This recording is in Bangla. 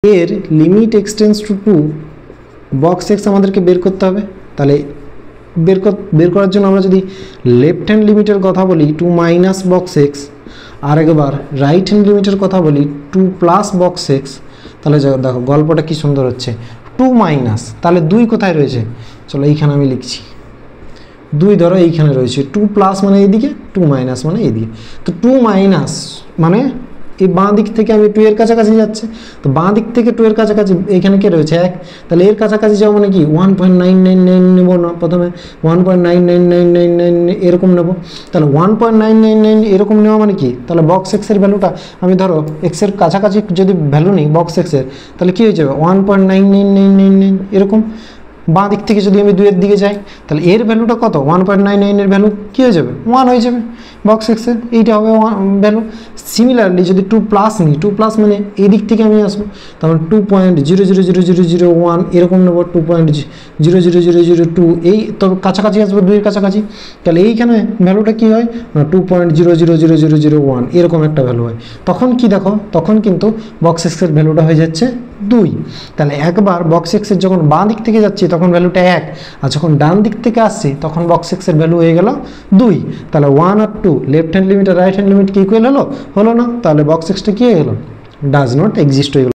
এর limit extends to 2 box x আমাদেরকে বের করতে হবে। তাহলে বের করার জন্য আমরা যদি লেফট হ্যান্ড লিমিটের কথা বলি 2 মাইনাস বক্স এক্স, আর একবার রাইট হ্যান্ড লিমিটের কথা বলি 2 প্লাস বক্স এক্স, তাহলে দেখো গল্পটা কি সুন্দর হচ্ছে। 2 মাইনাস, তাহলে 2 কোথায় রয়েছে, চলো এইখানে আমি লিখছি 2 ধরো এইখানে রয়েছে, 2 প্লাস মানে এইদিকে, 2 মাইনাস মানে এইদিকে। তো 2 মাইনাস মানে এই বাঁ দিক থেকে আমি 2 এর কাছাকাছি যাচ্ছে, তো বাঁ দিক থেকে 2 এর কাছাকাছি এখানে কে রয়েছে 1, তাহলে এর কাছাকাছি যাওয়া মানে কি 1.999 নেব না, প্রথমে 1.99999 এরকম নেব। তাহলে 1.999 এরকম নেওয়া মানে কি, তাহলে বক্স এক্সের ভ্যালুটা আমি ধরো এক্সের কাছাকাছি যদি ভ্যালু নিই বক্স এক্সের, তাহলে কী হয়ে যাবে 1.99999 এরকম। বাঁ দিক থেকে যদি আমি 2 এর দিকে যাই, তাহলে এর ভ্যালুটা কত 1.99 এর ভ্যালু কী হয়ে যাবে 1 হয়ে যাবে বক্স এক্সের, এইটা হবে ভ্যালু। সিমিলারলি যদি 2 প্লাস নিই, 2 প্লাস মানে এই দিক থেকে আমি আসবো, তাহলে 2.0000001 এরকম নেবো, 2.00002 এই তো কাছাকাছি আসবো 2 এর কাছাকাছি, তাহলে এইখানে ভ্যালুটা কী হয় না 2.0000001 এরকম একটা ভ্যালু হয়। তখন কি দেখো, তখন কিন্তু বক্স এক্সের ভ্যালুটা হয়ে যাচ্ছে 2। তাহলে একবার বক্স এক্সের যখন বাঁ দিক থেকে যাচ্ছি তখন ভ্যালুটা 1, আর যখন ডান দিক থেকে আসছি তখন বক্স এক্সের ভ্যালু হয়ে গেল 2। তাহলে 1 আর 2 লেফট হ্যান্ড লিমিট আর রাইট হ্যান্ড লিমিট কি ইকুয়াল হলো না, তাহলে বক্স এক্সটা কি হয়ে গেল ডাজ নট এক্সিস্ট হয়ে গেল।